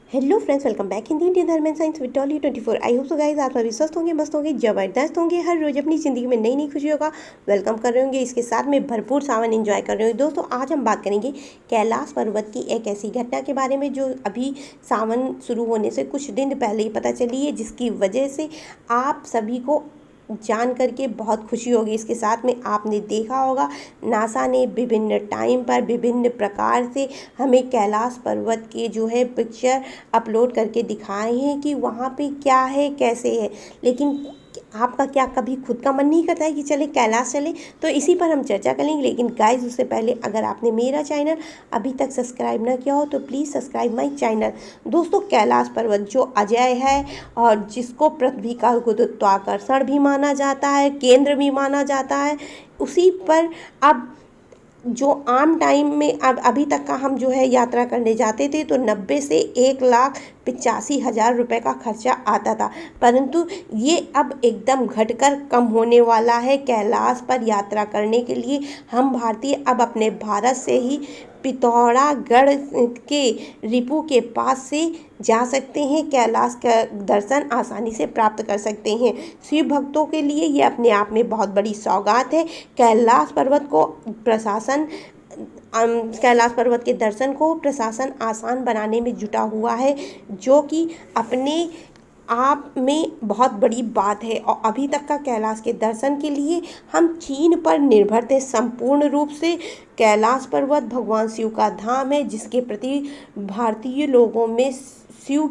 Hello friends, welcome back Hindi Indian Dharma and science with Tolly 24। I hope so guys आप सभी स्वस्थ होंगे, मस्त होंगे, जबरदस्त होंगे, हर रोज अपनी ज़िंदगी में नई नई खुशियों का वेलकम कर रहे होंगे, इसके साथ में भरपूर सावन एंजॉय कर रहे होंगे। दोस्तों, आज हम बात करेंगे कैलाश पर्वत की एक ऐसी घटना के बारे में जो अभी सावन शुरू होने से कुछ दिन पहले ही पता चली है, जिसकी वजह से आप सभी को जान करके बहुत खुशी होगी। इसके साथ में आपने देखा होगा, नासा ने विभिन्न टाइम पर विभिन्न प्रकार से हमें कैलाश पर्वत के जो है पिक्चर अपलोड करके दिखाए हैं कि वहाँ पे क्या है, कैसे है। लेकिन आपका क्या कभी खुद का मन नहीं करता है कि चले कैलाश चले? तो इसी पर हम चर्चा करेंगे। लेकिन गाइस, उससे पहले अगर आपने मेरा चैनल अभी तक सब्सक्राइब ना किया हो तो प्लीज़ सब्सक्राइब माय चैनल। दोस्तों, कैलाश पर्वत जो अजय है और जिसको पृथ्वी का गुरुत्वाकर्षण भी माना जाता है, केंद्र भी माना जाता है, उसी पर अब जो आम टाइम में अब अभी तक का हम जो है यात्रा करने जाते थे तो 90 से 1,85,000 रुपये का खर्चा आता था, परंतु ये अब एकदम घटकर कम होने वाला है। कैलाश पर यात्रा करने के लिए हम भारतीय अब अपने भारत से ही पिथौरागढ़ के रिपू के पास से जा सकते हैं। कैलाश का दर्शन आसानी से प्राप्त कर सकते हैं। शिव भक्तों के लिए ये अपने आप में बहुत बड़ी सौगात है। कैलाश पर्वत को प्रशासन कैलाश पर्वत के दर्शन को प्रशासन आसान बनाने में जुटा हुआ है, जो कि अपने आप में बहुत बड़ी बात है। और अभी तक का कैलाश के दर्शन के लिए हम चीन पर निर्भर थे संपूर्ण रूप से। कैलाश पर्वत भगवान शिव का धाम है, जिसके प्रति भारतीय लोगों में शिव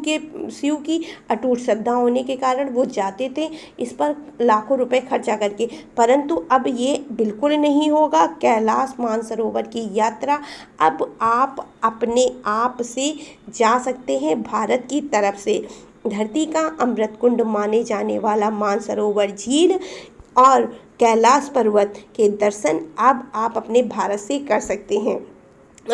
की अटूट श्रद्धा होने के कारण वो जाते थे इस पर लाखों रुपए खर्चा करके। परंतु अब ये बिल्कुल नहीं होगा। कैलाश मानसरोवर की यात्रा अब आप अपने आप से जा सकते हैं भारत की तरफ से। धरती का अमृत कुंड माने जाने वाला मानसरोवर झील और कैलाश पर्वत के दर्शन अब आप अपने भारत से कर सकते हैं।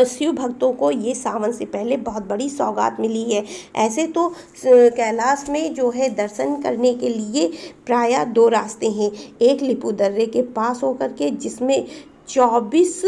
शिव भक्तों को ये सावन से पहले बहुत बड़ी सौगात मिली है। ऐसे तो कैलाश में जो है दर्शन करने के लिए प्रायः 2 रास्ते हैं। एक लिपू दर्रे के पास होकर के, जिसमें 24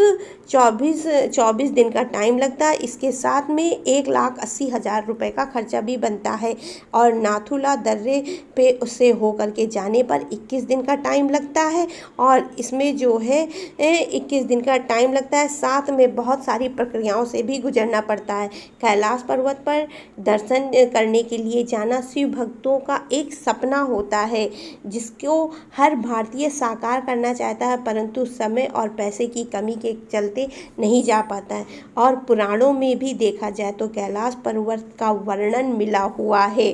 दिन का टाइम लगता है। इसके साथ में 1,80,000 रुपये का खर्चा भी बनता है। और नाथुला दर्रे पे उससे होकर के जाने पर 21 दिन का टाइम लगता है। और इसमें जो है 21 दिन का टाइम लगता है, साथ में बहुत सारी प्रक्रियाओं से भी गुजरना पड़ता है। कैलाश पर्वत पर दर्शन करने के लिए जाना शिव भक्तों का एक सपना होता है, जिसको हर भारतीय साकार करना चाहता है, परंतु समय और पैसे की कमी के चलते नहीं जा पाता है। और पुराणों में भी देखा जाए तो कैलाश पर्वत का वर्णन मिला हुआ है।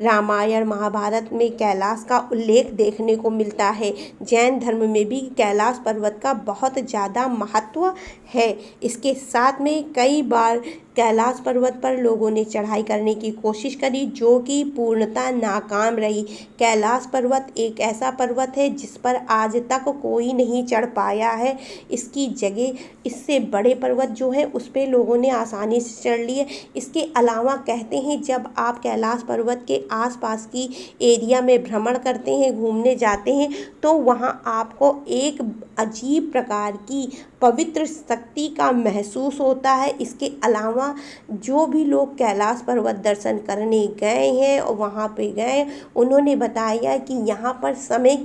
रामायण महाभारत में कैलाश का उल्लेख देखने को मिलता है। जैन धर्म में भी कैलाश पर्वत का बहुत ज़्यादा महत्व है। इसके साथ में कई बार कैलाश पर्वत पर लोगों ने चढ़ाई करने की कोशिश करी, जो कि पूर्णतः नाकाम रही। कैलाश पर्वत एक ऐसा पर्वत है जिस पर आज तक कोई नहीं चढ़ पाया है। इसकी जगह इससे बड़े पर्वत जो है उस पर लोगों ने आसानी से चढ़ लिए। इसके अलावा कहते हैं, जब आप कैलाश पर्वत के आसपास की एरिया में भ्रमण करते हैं, घूमने जाते हैं, तो वहाँ आपको एक अजीब प्रकार की पवित्र शक्ति का महसूस होता है। इसके अलावा जो भी लोग कैलाश पर्वत दर्शन करने गए हैं और वहाँ पे गए, उन्होंने बताया कि यहाँ पर समय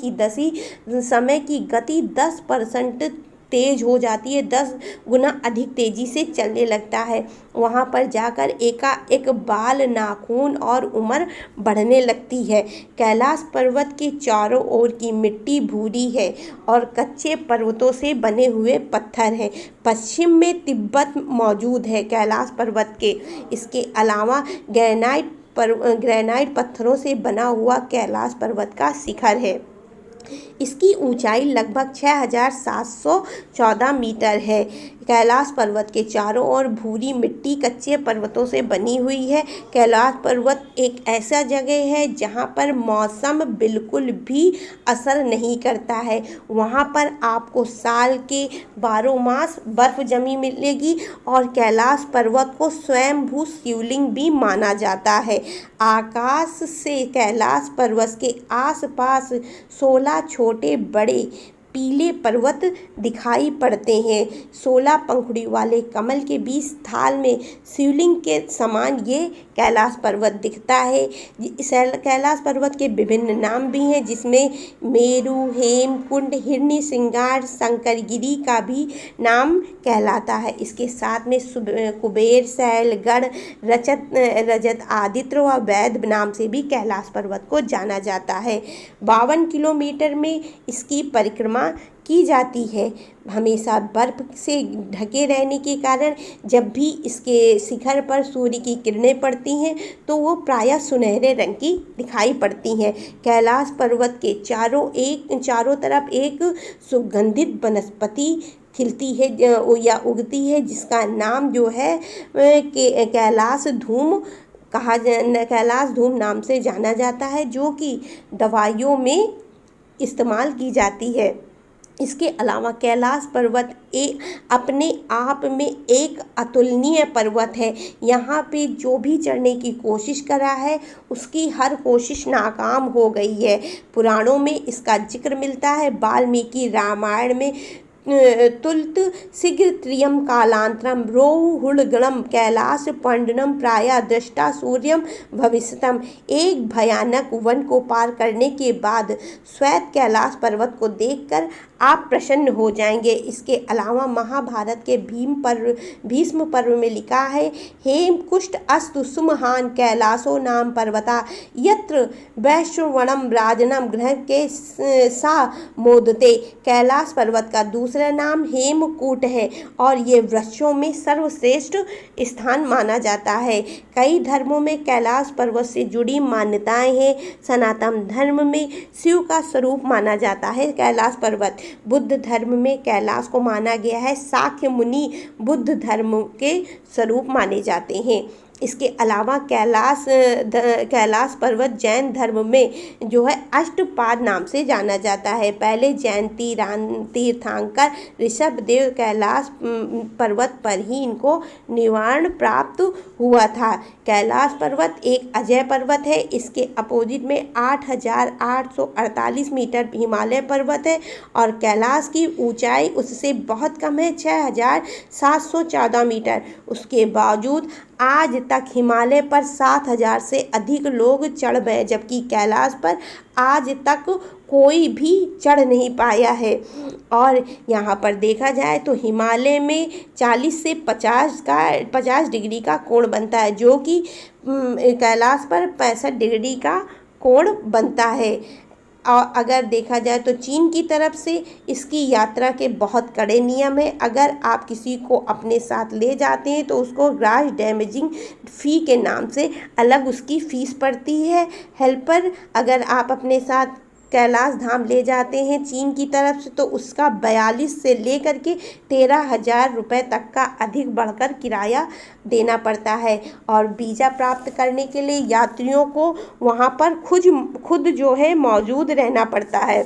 की गति 10% तेज हो जाती है, 10 गुना अधिक तेजी से चलने लगता है। वहाँ पर जाकर एकाएक बाल, नाखून और उम्र बढ़ने लगती है। कैलाश पर्वत के चारों ओर की मिट्टी भूरी है और कच्चे पर्वतों से बने हुए पत्थर हैं। पश्चिम में तिब्बत मौजूद है कैलाश पर्वत के। इसके अलावा ग्रेनाइट पत्थरों से बना हुआ कैलाश पर्वत का शिखर है। इसकी ऊंचाई लगभग 6,714 मीटर है। कैलाश पर्वत के चारों ओर भूरी मिट्टी कच्चे पर्वतों से बनी हुई है। कैलाश पर्वत एक ऐसा जगह है जहां पर मौसम बिल्कुल भी असर नहीं करता है। वहां पर आपको साल के 12 मास बर्फ जमी मिलेगी और कैलाश पर्वत को स्वयंभू शिवलिंग भी माना जाता है। आकाश से कैलाश पर्वत के आसपास 16 छोटे बड़े पीले पर्वत दिखाई पड़ते हैं। 16 पंखुड़ी वाले कमल के बीच थाल में शिवलिंग के समान ये कैलाश पर्वत दिखता है। इस कैलाश पर्वत के विभिन्न नाम भी हैं, जिसमें मेरु, हेमकुंड, हिरण्य श्रृंगार, शंकरगिरी का भी नाम कहलाता है। इसके साथ में कुबेर, शैलगढ़, रजत आदित्य व वैद्य नाम से भी कैलाश पर्वत को जाना जाता है। 52 किलोमीटर में इसकी परिक्रमा की जाती है। हमेशा बर्फ से ढके रहने के कारण जब भी इसके शिखर पर सूर्य की किरणें पड़ती हैं तो वो प्रायः सुनहरे रंग की दिखाई पड़ती हैं। कैलाश पर्वत के चारों तरफ एक सुगंधित वनस्पति खिलती है या उगती है, जिसका नाम जो है कैलाश धूम नाम से जाना जाता है, जो कि दवाइयों में इस्तेमाल की जाती है। इसके अलावा कैलाश पर्वत अपने आप में एक अतुलनीय पर्वत है। यहाँ पे जो भी चढ़ने की कोशिश करा है उसकी हर कोशिश नाकाम हो गई है। पुराणों में इसका जिक्र मिलता है। वाल्मीकि रामायण में तुल्त शीघ्र त्रियम कालांतरम रोहुड़गणम कैलाश पंडनम प्राया दृष्टा सूर्यम भविष्यतम। एक भयानक वन को पार करने के बाद श्वेत कैलाश पर्वत को देखकर आप प्रसन्न हो जाएंगे। इसके अलावा महाभारत के भीष्म पर्व में लिखा है, हेम कुष्ठ अस्तु सुमहान कैलाशो नाम पर्वता यत्र वैश्रवणम राजनम ग्रह के सा मोदते। कैलाश पर्वत का दूसरा नाम हेमकूट है और ये वृक्षों में सर्वश्रेष्ठ स्थान माना जाता है। कई धर्मों में कैलाश पर्वत से जुड़ी मान्यताएं हैं। सनातन धर्म में शिव का स्वरूप माना जाता है कैलाश पर्वत। बुद्ध धर्म में कैलाश को माना गया है शाक्य मुनि बुद्ध धर्म के स्वरूप माने जाते हैं। इसके अलावा कैलाश पर्वत जैन धर्म में जो है अष्टपाद नाम से जाना जाता है। पहले जैन तीर्थंकर ऋषभदेव कैलाश पर्वत पर ही इनको निवारण प्राप्त हुआ था। कैलाश पर्वत एक अजय पर्वत है। इसके अपोजिट में 8,848 मीटर हिमालय पर्वत है और कैलाश की ऊंचाई उससे बहुत कम है, 6,714 मीटर। उसके बावजूद आज तक हिमालय पर 7,000 से अधिक लोग चढ़ गए, जबकि कैलाश पर आज तक कोई भी चढ़ नहीं पाया है। और यहाँ पर देखा जाए तो हिमालय में 40 से 50 डिग्री का कोण बनता है, जो कि कैलाश पर 65 डिग्री का कोण बनता है। और अगर देखा जाए तो चीन की तरफ से इसकी यात्रा के बहुत कड़े नियम हैं। अगर आप किसी को अपने साथ ले जाते हैं तो उसको ग्रास डैमेजिंग फ़ी के नाम से अलग उसकी फ़ीस पड़ती है। हेल्पर अगर आप अपने साथ कैलाश धाम ले जाते हैं चीन की तरफ से तो उसका 42 से लेकर के 13,000 रुपये तक का अधिक बढ़कर किराया देना पड़ता है। और वीज़ा प्राप्त करने के लिए यात्रियों को वहाँ पर खुद जो है मौजूद रहना पड़ता है।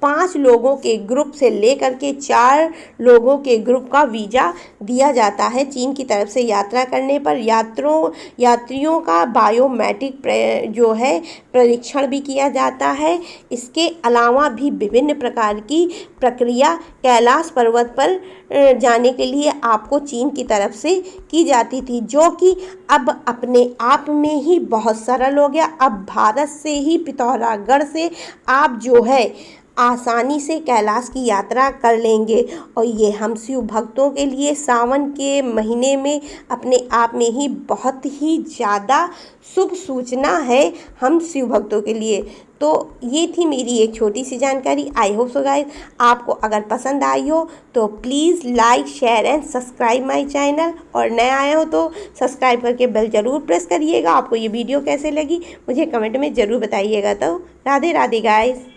5 लोगों के ग्रुप से लेकर के 4 लोगों के ग्रुप का वीज़ा दिया जाता है। चीन की तरफ से यात्रा करने पर यात्रियों का बायोमेट्रिक जो है परीक्षण भी किया जाता है। इसके अलावा भी विभिन्न प्रकार की प्रक्रिया कैलाश पर्वत पर जाने के लिए आपको चीन की तरफ से की जाती थी, जो कि अब अपने आप में ही बहुत सरल हो गया। अब भारत से ही पिथौरागढ़ से आप जो है आसानी से कैलाश की यात्रा कर लेंगे। और ये हम शिव भक्तों के लिए सावन के महीने में अपने आप में ही बहुत ही ज़्यादा शुभ सूचना है हम शिव भक्तों के लिए। तो ये थी मेरी एक छोटी सी जानकारी। आई होप सो गाइस आपको अगर पसंद आई हो तो please like share and subscribe my channel, और नए आए हो तो सब्सक्राइब करके बेल ज़रूर प्रेस करिएगा। आपको ये वीडियो कैसे लगी मुझे कमेंट में ज़रूर बताइएगा। तो राधे राधे गाइस।